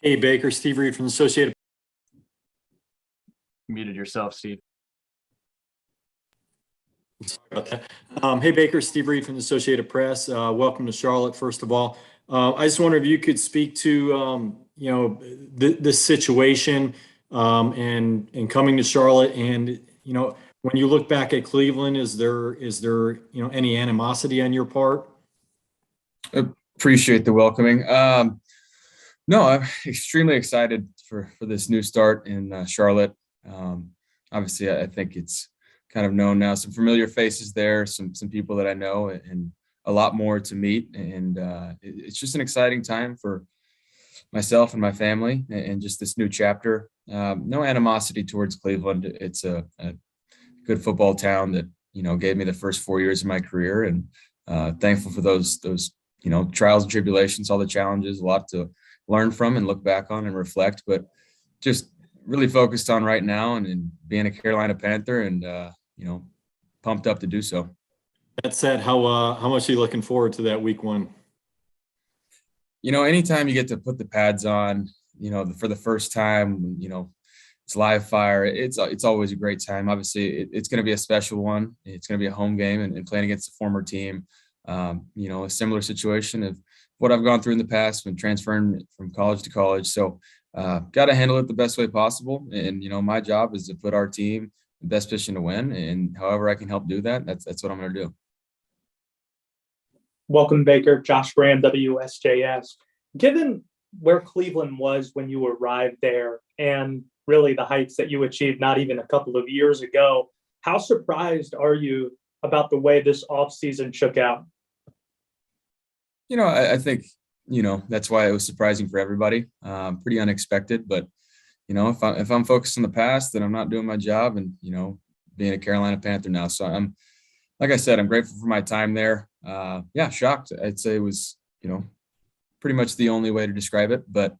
Hey, Baker, Steve Reed from the Associated. Muted yourself, Steve. Sorry about that. Hey, Baker, Steve Reed from the Associated Press. Welcome to Charlotte, first of all. I just wonder if you could speak to, this situation and coming to Charlotte. And, when you look back at Cleveland, is there any animosity on your part? Appreciate the welcoming. No, I'm extremely excited for this new start in Charlotte. Obviously, I think it's kind of known now. Some familiar faces there, some people that I know, and a lot more to meet. And it's just an exciting time for myself and my family, and just this new chapter. No animosity towards Cleveland. It's a good football town that gave me the first 4 years of my career, and thankful for those trials and tribulations, all the challenges, a lot to learn from and look back on and reflect, but just really focused on right now and being a Carolina Panther, and pumped up to do so. That said, how much are you looking forward to that week one? Anytime you get to put the pads on, for the first time, it's live fire. It's always a great time. Obviously, it's going to be a special one. It's going to be a home game and playing against a former team. A similar situation of what I've gone through in the past when transferring from college to college. So got to handle it the best way possible. And, my job is to put our team in the best position to win. And however I can help do that, that's what I'm going to do. Welcome, Baker. Josh Graham, WSJS. Given where Cleveland was when you arrived there and really the heights that you achieved not even a couple of years ago, how surprised are you about the way this offseason shook out? I think, that's why it was surprising for everybody. Pretty unexpected, but, if I'm focused on the past, then I'm not doing my job, and, being a Carolina Panther now. So like I said, I'm grateful for my time there. Shocked. I'd say it was, pretty much the only way to describe it, but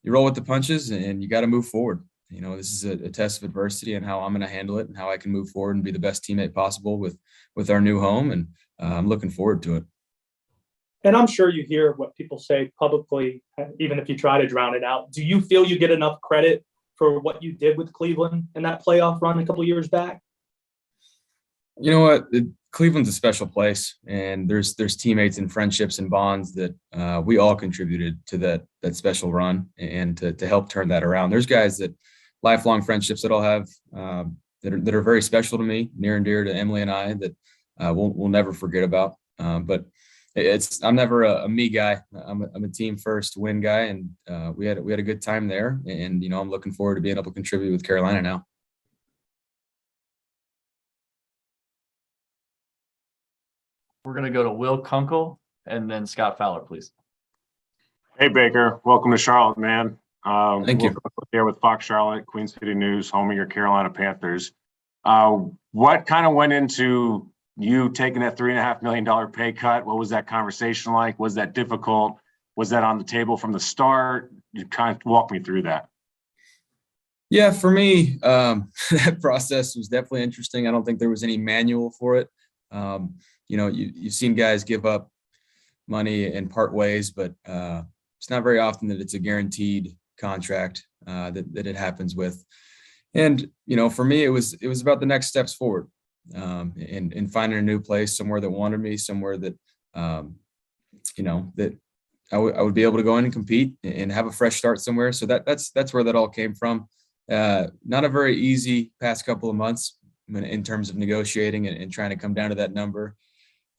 you roll with the punches and you got to move forward. This is a test of adversity and how I'm going to handle it and how I can move forward and be the best teammate possible with our new home. And I'm looking forward to it. And I'm sure you hear what people say publicly, even if you try to drown it out. Do you feel you get enough credit for what you did with Cleveland in that playoff run a couple of years back? You know what? Cleveland's a special place, and there's teammates and friendships and bonds that we all contributed to that special run, and to help turn that around. There's guys that lifelong friendships that I'll have that are very special to me, near and dear to Emily and I, that we'll never forget about. But I'm never a me guy. I'm a team first win guy, and we had a good time there, and I'm looking forward to being able to contribute with Carolina now. We're going to go to Will Kunkel and then Scott Fowler, please. Hey, Baker. Welcome to Charlotte, man. Thank you. Here with Fox Charlotte, Queen City News, home of your Carolina Panthers. What kind of went into you taking that $3.5 million pay cut? What was that conversation like? Was that difficult? Was that on the table from the start? You kind of walk me through that. Yeah, for me, that process was definitely interesting. I don't think there was any manual for it. You've seen guys give up money and part ways, but it's not very often that it's a guaranteed contract that it happens with. And, for me, it was about the next steps forward, and finding a new place, somewhere that wanted me, somewhere that, that I would be able to go in and compete and have a fresh start somewhere. So that's where that all came from. Not a very easy past couple of months in terms of negotiating and trying to come down to that number.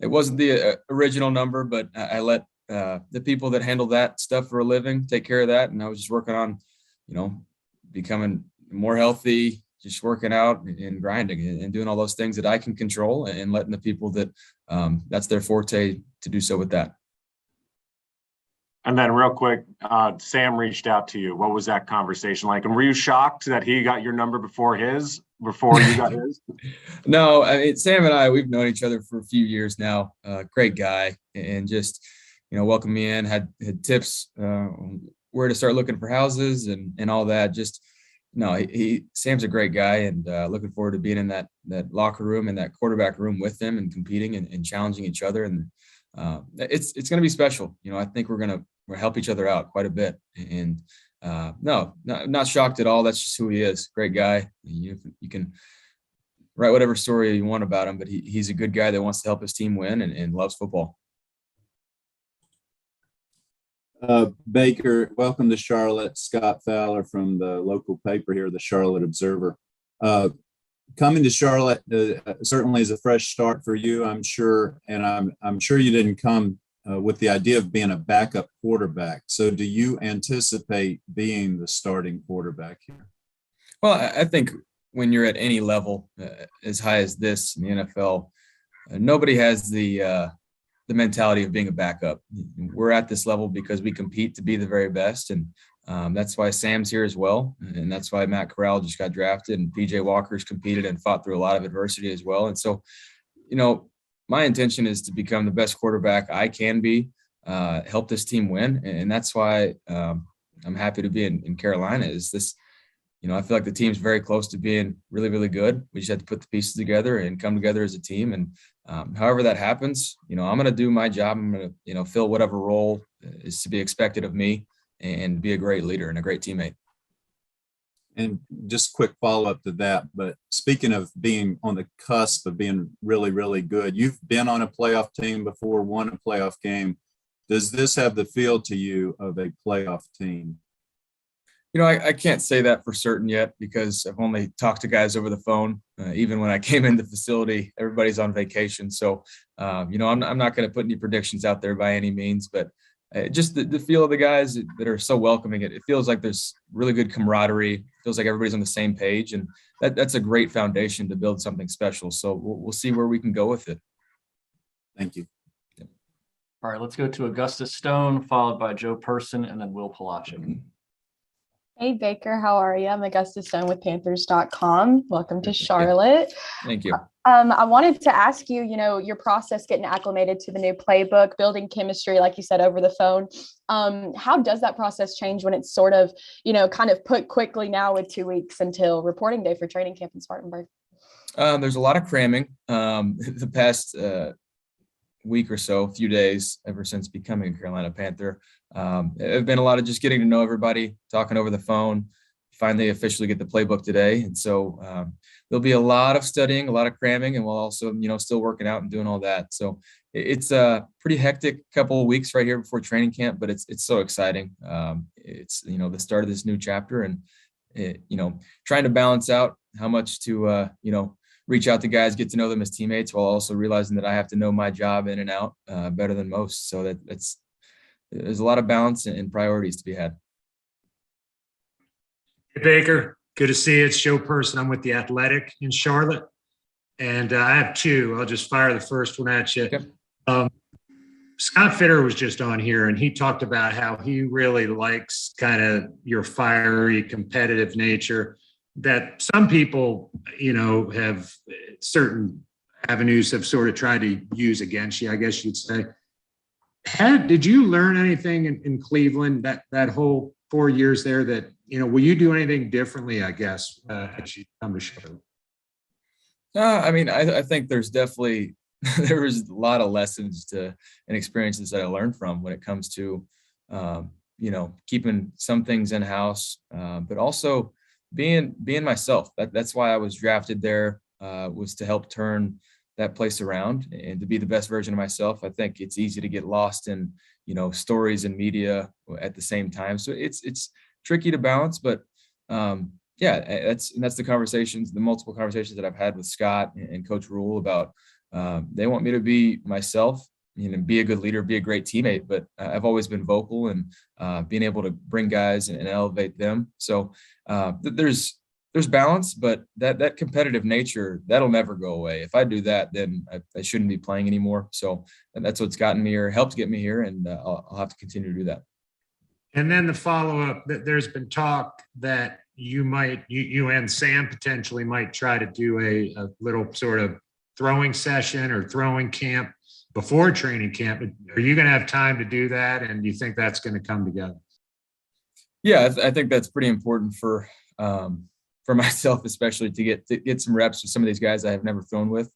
It wasn't the original number, but I let the people that handle that stuff for a living take care of that. And I was just working on, becoming more healthy, just working out and grinding and doing all those things that I can control, and letting the people that that's their forte to do so with that. And then real quick, Sam reached out to you. What was that conversation like? And were you shocked that he got your number before you got his? No, Sam and I, we've known each other for a few years now. Great guy, and just, welcomed me in, had tips where to start looking for houses and all that. Just, no, Sam's a great guy, and looking forward to being in that locker room and that quarterback room with him and competing and challenging each other. And it's going to be special. I think we're going to help each other out quite a bit. And no, not shocked at all. That's just who he is. Great guy. You can write whatever story you want about him, but he's a good guy that wants to help his team win and loves football. Baker, welcome to Charlotte. Scott Fowler from the local paper here, the Charlotte Observer. Coming to Charlotte certainly is a fresh start for you, I'm sure, and I'm sure you didn't come with the idea of being a backup quarterback. So, do you anticipate being the starting quarterback here? Well, I think when you're at any level as high as this in the NFL, nobody has the mentality of being a backup. We're at this level because we compete to be the very best, and that's why Sam's here as well, and that's why Matt Corral just got drafted, and PJ Walker's competed and fought through a lot of adversity as well. And so, my intention is to become the best quarterback I can be, help this team win, and that's why I'm happy to be in Carolina. Is this, I feel like the team's very close to being really, really good. We just have to put the pieces together and come together as a team. And however that happens, I'm going to do my job. I'm going to, fill whatever role is to be expected of me and be a great leader and a great teammate. And just quick follow-up to that, but speaking of being on the cusp of being really, really good, you've been on a playoff team before, won a playoff game. Does this have the feel to you of a playoff team? I can't say that for certain yet because I've only talked to guys over the phone. Even when I came in the facility, everybody's on vacation. So, I'm not going to put any predictions out there by any means, but just the feel of the guys that are so welcoming. It feels like there's really good camaraderie. It feels like everybody's on the same page, and that's a great foundation to build something special. So we'll see where we can go with it. Thank you. All right, let's go to Augustus Stone, followed by Joe Person, and then Will Palacic. Hey Baker, how are you? I'm Augustus Stone with Panthers.com. Welcome to Charlotte. Thank you. I wanted to ask you, your process getting acclimated to the new playbook, building chemistry, like you said, over the phone. How does that process change when it's sort of, kind of put quickly now with 2 weeks until reporting day for training camp in Spartanburg? There's a lot of cramming. The past week or so, few days, ever since becoming a Carolina Panther, it's been a lot of just getting to know everybody, talking over the phone. Finally officially get the playbook today. And so there'll be a lot of studying, a lot of cramming, and we'll also, still working out and doing all that. So it's a pretty hectic couple of weeks right here before training camp, but it's so exciting. It's, the start of this new chapter, and, trying to balance out how much to, reach out to guys, get to know them as teammates, while also realizing that I have to know my job in and out better than most. So there's a lot of balance and priorities to be had. Hey, Baker, good to see you. It's Joe Person. I'm with The Athletic in Charlotte. And I have two. I'll just fire the first one at you. Okay. Scott Fitter was just on here, and he talked about how he really likes kind of your fiery, competitive nature that some people, have certain avenues have sort of tried to use against you, I guess you'd say. Did you learn anything in Cleveland that whole 4 years there that, will you do anything differently, I guess, as you come to Charlotte? I think there's definitely, there was a lot of lessons and experiences that I learned from when it comes to, keeping some things in-house, but also being myself. That's why I was drafted there, was to help turn that place around and to be the best version of myself. I think it's easy to get lost in, stories and media at the same time. So it's tricky to balance, but that's the conversations, the multiple conversations that I've had with Scott and Coach Rule about, they want me to be myself, be a good leader, be a great teammate, but I've always been vocal and being able to bring guys and elevate them. So there's balance, but that competitive nature, that'll never go away. If I do that, then I shouldn't be playing anymore. So that's what's gotten me here, helped get me here, and I'll have to continue to do that. And then the follow-up, that there's been talk that you and Sam potentially might try to do a little sort of throwing session or throwing camp before training camp. Are you going to have time to do that? And do you think that's going to come together? Yeah, I think that's pretty important for myself, especially to get some reps with some of these guys I have never thrown with,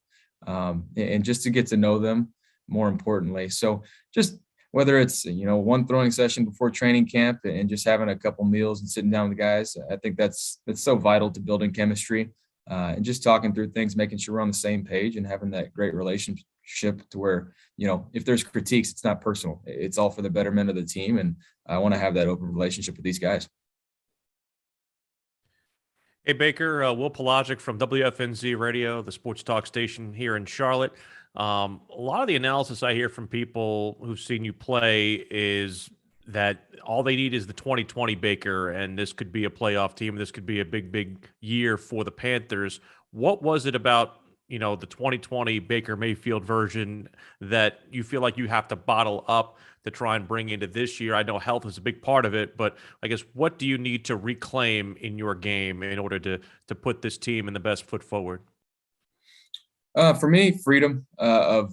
and just to get to know them more importantly. So just whether it's, one throwing session before training camp and just having a couple meals and sitting down with the guys, I think that's so vital to building chemistry, and just talking through things, making sure we're on the same page and having that great relationship to where, if there's critiques, it's not personal. It's all for the betterment of the team. And I want to have that open relationship with these guys. Hey, Baker, Will Pelagic from WFNZ Radio, the sports talk station here in Charlotte. A lot of the analysis I hear from people who've seen you play is that all they need is the 2020 Baker, and this could be a playoff team. This could be a big, big year for the Panthers. What was it about, the 2020 Baker Mayfield version that you feel like you have to bottle up to try and bring into this year? I know health is a big part of it, but I guess what do you need to reclaim in your game in order to put this team in the best foot forward? For me, freedom of,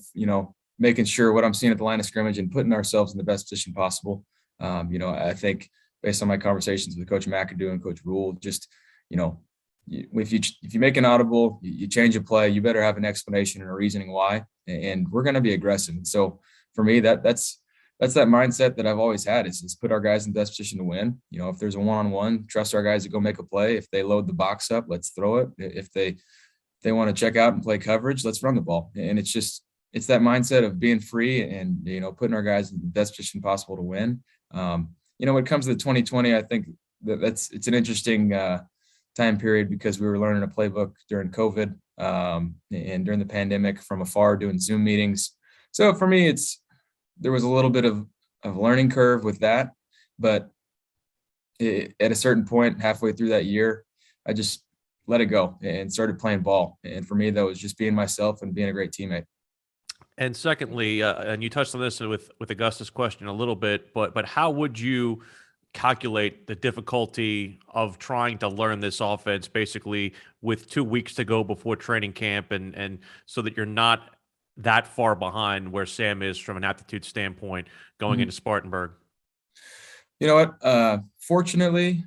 making sure what I'm seeing at the line of scrimmage and putting ourselves in the best position possible. I think based on my conversations with Coach McAdoo and Coach Rule, just, if you make an audible, you change a play, you better have an explanation and a reasoning why, and we're going to be aggressive. And so for me, that's that mindset that I've always had is put our guys in the best position to win. If there's a one-on-one, trust our guys to go make a play. If they load the box up, let's throw it. If they want to check out and play coverage, let's run the ball. And it's that mindset of being free and, putting our guys in the best position possible to win. When it comes to the 2020, I think it's an interesting time period because we were learning a playbook during COVID and during the pandemic from afar doing Zoom meetings. So for me, there was a little bit of learning curve with that, but at a certain point halfway through that year, I just let it go and started playing ball. And for me, that was just being myself and being a great teammate. And secondly, and you touched on this with Augustus' question a little bit, but how would you calculate the difficulty of trying to learn this offense basically with 2 weeks to go before training camp and so that you're not that far behind where Sam is from an aptitude standpoint going into Spartanburg? You know what? Fortunately,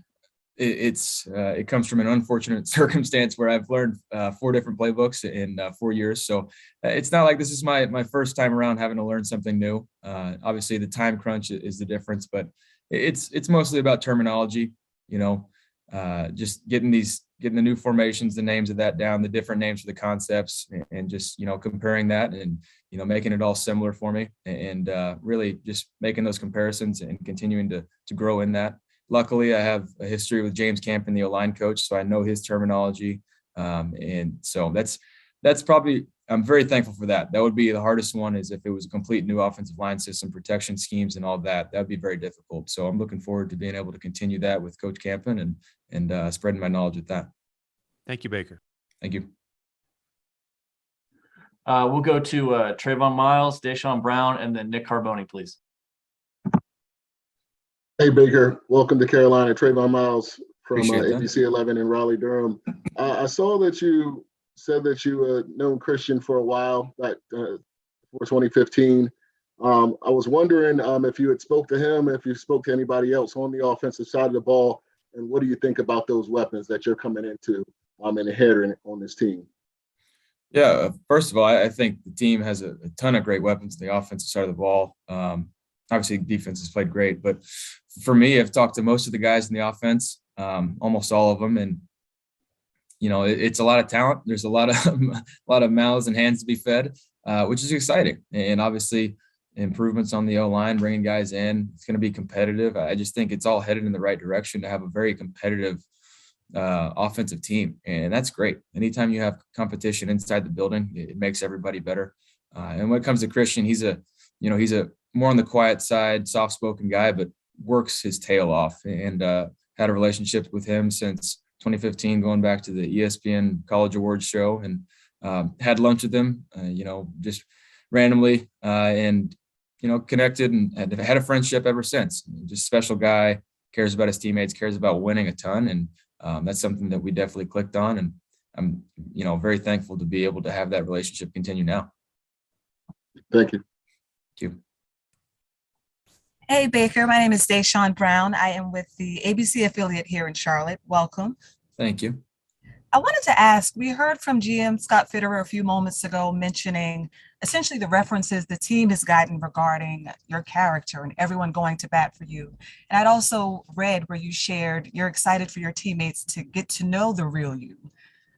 it comes from an unfortunate circumstance where I've learned 4 different playbooks in 4 years. So it's not like this is my first time around having to learn something new. Obviously, the time crunch is the difference, but it's mostly about terminology. Just getting the new formations, the names of that down, the different names for the concepts, and just comparing that and making it all similar for me, and really just making those comparisons and continuing to grow in that. Luckily, I have a history with James Camp and the O-line coach, so I know his terminology. And so that's probably, I'm very thankful for that. That would be the hardest one, is if it was a complete new offensive line system, protection schemes and all that. That would be very difficult. So I'm looking forward to being able to continue that with Coach Campen and spreading my knowledge with that. Thank you, Baker. Thank you. We'll go to Trayvon Miles, Desean Brown, and then Nick Carboni, please. Hey, Baker. Welcome to Carolina. Trayvon Miles from Appreciate ABC 11 in Raleigh, Durham. I saw that you said that you had known Christian for a while, back before 2015. I was wondering if you had spoke to him, if you spoke to anybody else on the offensive side of the ball, and what do you think about those weapons that you're coming into and ahead on this team? Yeah, first of all, I think the team has a ton of great weapons on the offensive side of the ball. Obviously, defense has played great, but for me, I've talked to most of the guys in the offense, almost all of them, and it's a lot of talent. There's a lot of mouths and hands to be fed, which is exciting. And obviously, improvements on the O-line, bringing guys in, it's going to be competitive. I just think it's all headed in the right direction to have a very competitive offensive team, and that's great. Anytime you have competition inside the building, it makes everybody better. And when it comes to Christian, he's a more on the quiet side, soft-spoken guy, but works his tail off, and had a relationship with him since 2015, going back to the ESPN College Awards show, and had lunch with him, just randomly, and connected and had a friendship ever since. Just a special guy, cares about his teammates, cares about winning a ton, and that's something that we definitely clicked on, and I'm very thankful to be able to have that relationship continue now. Thank you. Thank you. Hey, Baker. My name is Desean Brown. I am with the ABC affiliate here in Charlotte. Welcome. Thank you. I wanted to ask, we heard from GM Scott Fitterer a few moments ago mentioning essentially the references the team has gotten regarding your character and everyone going to bat for you. And I'd also read where you shared you're excited for your teammates to get to know the real you.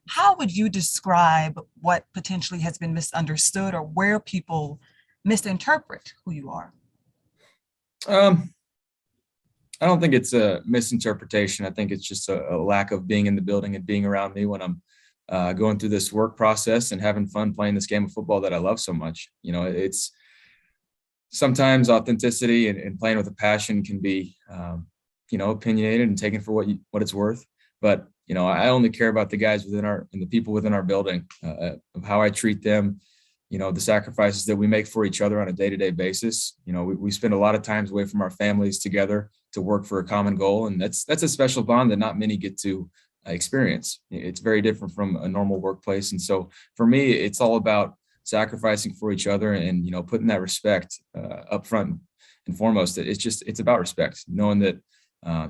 How would you describe what potentially has been misunderstood or where people misinterpret who you are? I don't think it's a misinterpretation. I think it's just a lack of being in the building and being around me when I'm going through this work process and having fun playing this game of football that I love so much. You know, it's sometimes authenticity and playing with a passion can be, opinionated and taken for what it's worth. But, I only care about the guys and the people within our building, of how I treat them, the sacrifices that we make for each other on a day-to-day basis. We spend a lot of times away from our families together to work for a common goal. And that's a special bond that not many get to experience. It's very different from a normal workplace. And so for me, it's all about sacrificing for each other and, putting that respect up front and foremost. It's about respect, knowing that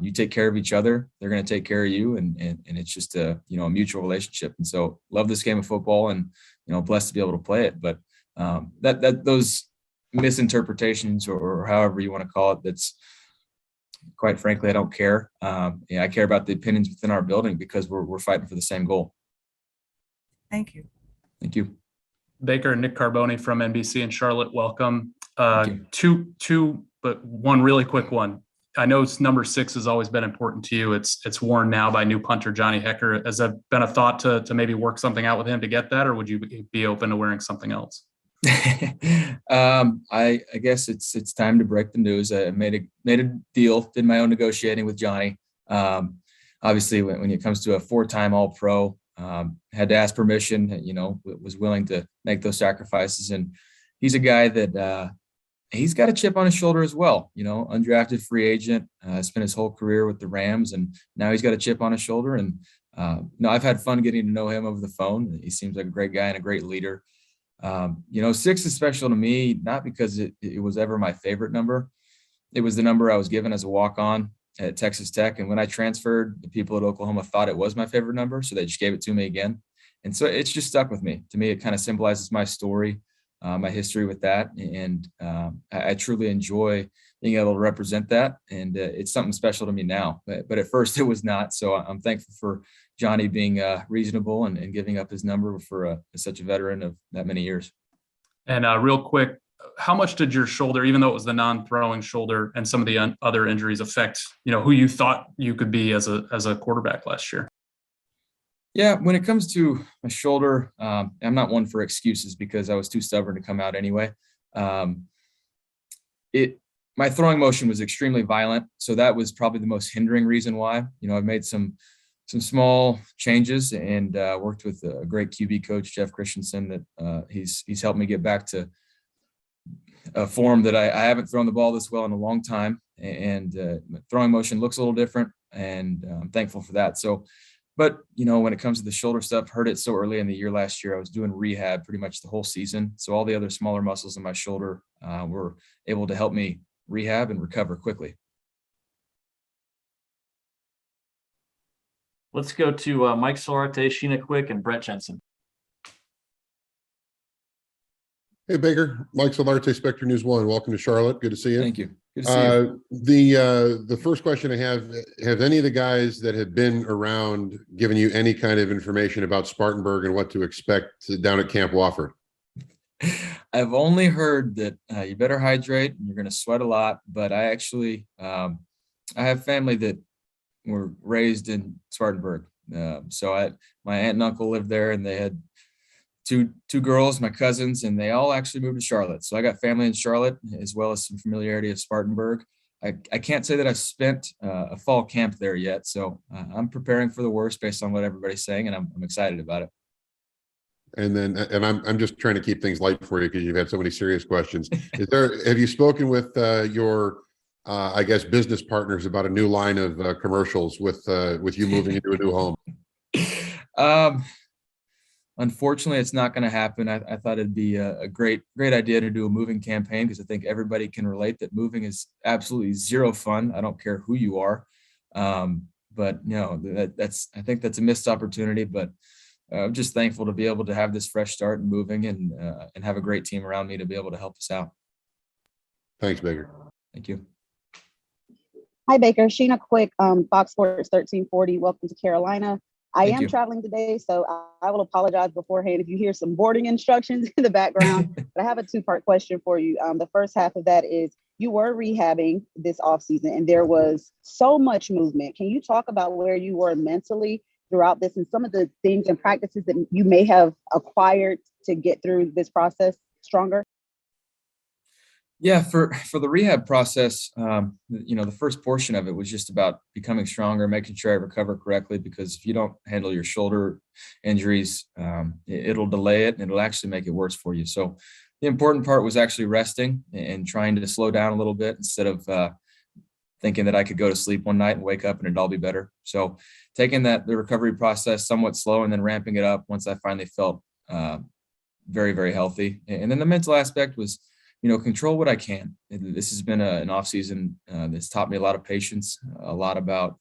you take care of each other, they're going to take care of you. And it's just a mutual relationship. And so love this game of football and, blessed to be able to play it. But that those misinterpretations or however you want to call it, that's quite frankly, I don't care. I care about the opinions within our building because we're fighting for the same goal. Thank you. Thank you. Baker and Nick Carboni from NBC in Charlotte, welcome. Thank Two, but one really quick one. I know it's number 6 has always been important to you. It's worn now by new punter Johnny Hecker. Has that been a thought to maybe work something out with him to get that, or would you be open to wearing something else? I guess it's time to break the news. I made a deal, did my own negotiating with Johnny. Obviously, when it comes to a 4-time All-Pro, had to ask permission. Was willing to make those sacrifices, and he's a guy that he's got a chip on his shoulder as well. Undrafted free agent, spent his whole career with the Rams, and now he's got a chip on his shoulder. And I've had fun getting to know him over the phone. He seems like a great guy and a great leader. 6 is special to me, not because it was ever my favorite number. It was the number I was given as a walk-on at Texas Tech. And when I transferred, the people at Oklahoma thought it was my favorite number. So they just gave it to me again. And so it's just stuck with me. To me, it kind of symbolizes my story, my history with that. And I truly enjoy being able to represent that. And it's something special to me now, but at first it was not. So I'm thankful for Johnny being reasonable and giving up his number for such a veteran of that many years. And real quick, how much did your shoulder, even though it was the non-throwing shoulder and some of the other injuries, affect who you thought you could be as a quarterback last year? Yeah, when it comes to my shoulder, I'm not one for excuses because I was too stubborn to come out anyway. My throwing motion was extremely violent, so that was probably the most hindering reason why. I've made some small changes and worked with a great QB coach, Jeff Christensen, that he's helped me get back to a form that I haven't thrown the ball this well in a long time. And throwing motion looks a little different, and I'm thankful for that. So, but when it comes to the shoulder stuff, heard it so early in the year last year, I was doing rehab pretty much the whole season. So all the other smaller muscles in my shoulder were able to help me rehab and recover quickly. Let's go to Mike Solarte, Sheena Quick, and Brett Jensen. Hey, Baker. Mike Solarte, Spectre News 1. Welcome to Charlotte. Good to see you. Thank you. Good to see you. The first question I have any of the guys that have been around given you any kind of information about Spartanburg and what to expect down at Camp Wofford? I've only heard that you better hydrate and you're going to sweat a lot, but I actually, I have family that were raised in Spartanburg. So my aunt and uncle lived there, and they had two girls, my cousins, and they all actually moved to Charlotte. So I got family in Charlotte as well as some familiarity of Spartanburg. I can't say that I've spent a fall camp there yet. So I'm preparing for the worst based on what everybody's saying, and I'm excited about it. And I'm just trying to keep things light for you because you've had so many serious questions. Have you spoken with your I guess business partners about a new line of commercials with you moving into a new home? Unfortunately, it's not going to happen. I thought it'd be a great idea to do a moving campaign because I think everybody can relate that moving is absolutely zero fun. I don't care who you are. but I think that's a missed opportunity, but I'm just thankful to be able to have this fresh start and moving and have a great team around me to be able to help us out. Thanks, Baker. Thank you. Hi, Baker. Sheena Quick, Fox Sports 1340. Welcome to Carolina. I Thank am you. traveling today, so I will apologize beforehand if you hear some boarding instructions in the background. But I have a two-part question for you. The first half of that is, you were rehabbing this offseason, and there was so much movement. Can you talk about where you were mentally throughout this and some of the things and practices that you may have acquired to get through this process stronger? Yeah, for the rehab process, the first portion of it was just about becoming stronger, making sure I recover correctly, because if you don't handle your shoulder injuries, it'll delay it and it'll actually make it worse for you. So the important part was actually resting and trying to slow down a little bit instead of thinking that I could go to sleep one night and wake up and it'd all be better. So taking the recovery process somewhat slow and then ramping it up once I finally felt very, very healthy. And then the mental aspect was, control what I can. This has been an off season that's taught me a lot of patience, a lot about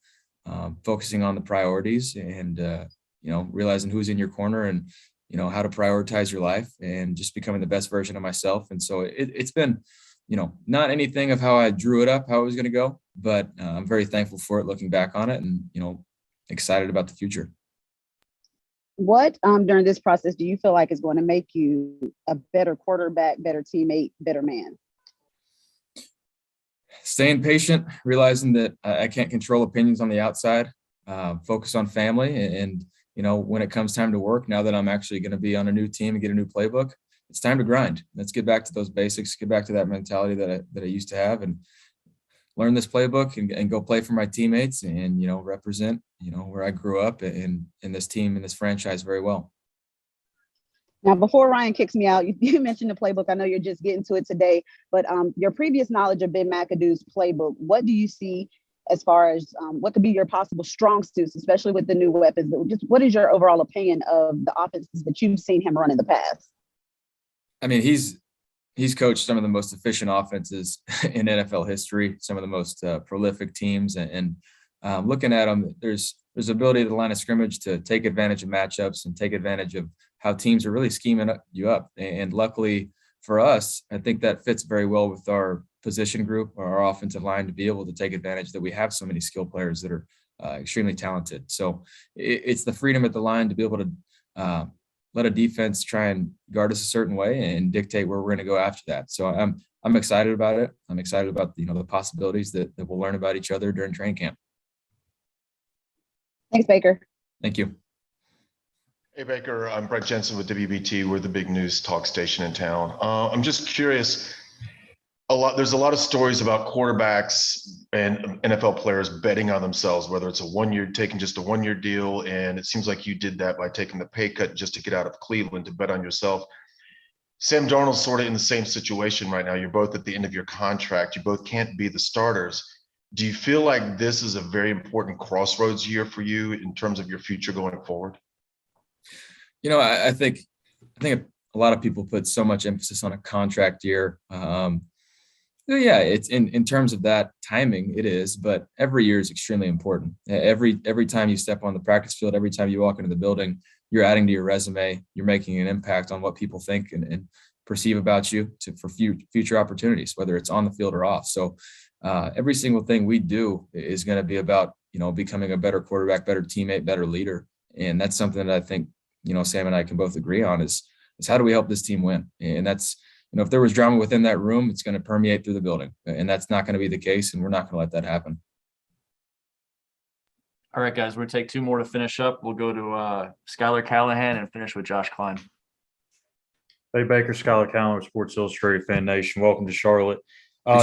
focusing on the priorities and, realizing who's in your corner and, how to prioritize your life and just becoming the best version of myself. And so it's been, not anything of how I drew it up, how it was going to go, but I'm very thankful for it looking back on it and, excited about the future. What during this process do you feel like is going to make you a better quarterback, better teammate, better man? Staying patient, realizing that I can't control opinions on the outside, focus on family. And, when it comes time to work, now that I'm actually going to be on a new team and get a new playbook, it's time to grind. Let's get back to those basics, get back to that mentality that I used to have and learn this playbook and go play for my teammates and, represent, where I grew up and this team and this franchise very well. Now, before Ryan kicks me out, you mentioned the playbook. I know you're just getting to it today, but your previous knowledge of Ben McAdoo's playbook, what do you see as far as what could be your possible strong suits, especially with the new weapons? Just what is your overall opinion of the offenses that you've seen him run in the past? I mean, he's coached some of the most efficient offenses in NFL history, some of the most prolific teams, and looking at him, there's ability to the line of scrimmage to take advantage of matchups and take advantage of how teams are really scheming you up. And luckily for us, I think that fits very well with our position group or our offensive line to be able to take advantage that we have so many skill players that are extremely talented. So it's the freedom at the line to be able to let a defense try and guard us a certain way and dictate where we're going to go after that. So I'm excited about it. I'm excited about the possibilities that we'll learn about each other during training camp. Thanks, Baker. Thank you. Hey, Baker, I'm Brett Jensen with WBT. We're the big news talk station in town. I'm just curious, there's a lot of stories about quarterbacks and NFL players betting on themselves, whether it's taking just a one-year deal, and it seems like you did that by taking the pay cut just to get out of Cleveland to bet on yourself. Sam Darnold's sort of in the same situation right now. You're both at the end of your contract. You both can't be the starters. Do you feel like this is a very important crossroads year for you in terms of your future going forward? I think a lot of people put so much emphasis on a contract year. Yeah, it's in terms of that timing, it is, but every year is extremely important. Every time you step on the practice field, every time you walk into the building, you're adding to your resume. You're making an impact on what people think and perceive about you for future opportunities, whether it's on the field or off. So every single thing we do is going to be about, becoming a better quarterback, better teammate, better leader. And that's something that I think, Sam and I can both agree on is how do we help this team win? And that's, if there was drama within that room, it's going to permeate through the building. And that's not going to be the case. And we're not going to let that happen. All right, guys, we're going to take two more to finish up. We'll go to Skylar Callahan and finish with Josh Klein. Hey, Baker, Skylar Callahan, Sports Illustrated Fan Nation. Welcome to Charlotte.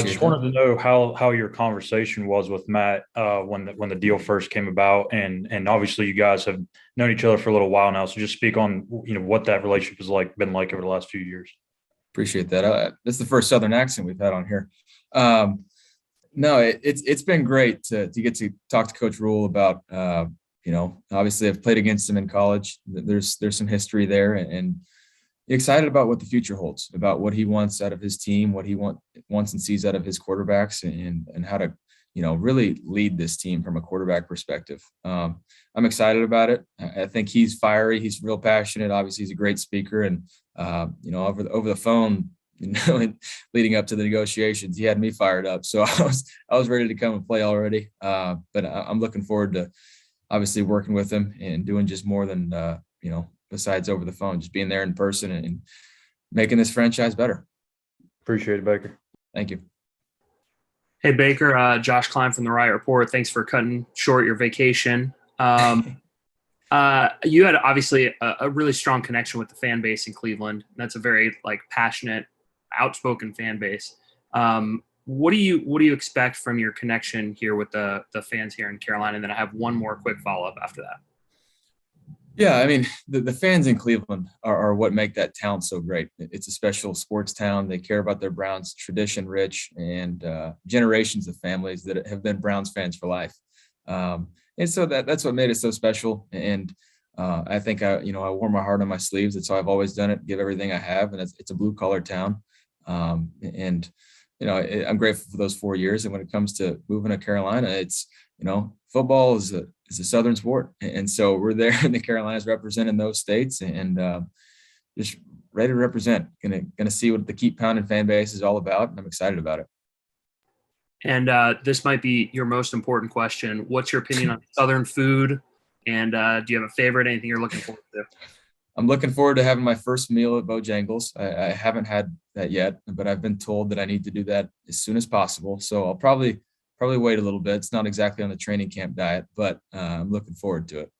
Just wanted to know how your conversation was with Matt when the deal first came about, and obviously you guys have known each other for a little while now. So just speak on what that relationship has been like over the last few years. Appreciate that. That's the first Southern accent we've had on here. No, it's been great to get to talk to Coach Rule about. Obviously I've played against him in college. There's some history there, and excited about what the future holds, about what he wants out of his team, what he wants and sees out of his quarterbacks, and how to really lead this team from a quarterback perspective. I'm excited about it. I think he's fiery. He's real passionate. Obviously, he's a great speaker. And, over the phone, leading up to the negotiations, he had me fired up. So I was ready to come and play already. But I'm looking forward to obviously working with him and doing just more than, besides over the phone, just being there in person and making this franchise better. Appreciate it, Baker. Thank you. Hey, Baker, Josh Klein from the Riot Report. Thanks for cutting short your vacation. You had obviously a really strong connection with the fan base in Cleveland. That's a very passionate, outspoken fan base. What do you expect from your connection here with the fans here in Carolina? And then I have one more quick follow-up after that. Yeah, I mean, the fans in Cleveland are what make that town so great. It's a special sports town. They care about their Browns, tradition rich, and generations of families that have been Browns fans for life. And so that's what made it so special. And I think I wore my heart on my sleeves. That's how I've always done it. Give everything I have, and it's a blue collar town. I'm grateful for those 4 years. And when it comes to moving to Carolina, it's football is a Southern sport, and so we're there in the Carolinas representing those states, and just ready to represent. Gonna see what the Keep Pounding fan base is all about, and I'm excited about it. And this might be your most important question. What's your opinion on Southern food? And do you have a favorite? Anything you're looking forward to? I'm looking forward to having my first meal at Bojangles. I haven't had that yet, but I've been told that I need to do that as soon as possible. So I'll probably wait a little bit. It's not exactly on the training camp diet, but I'm looking forward to it.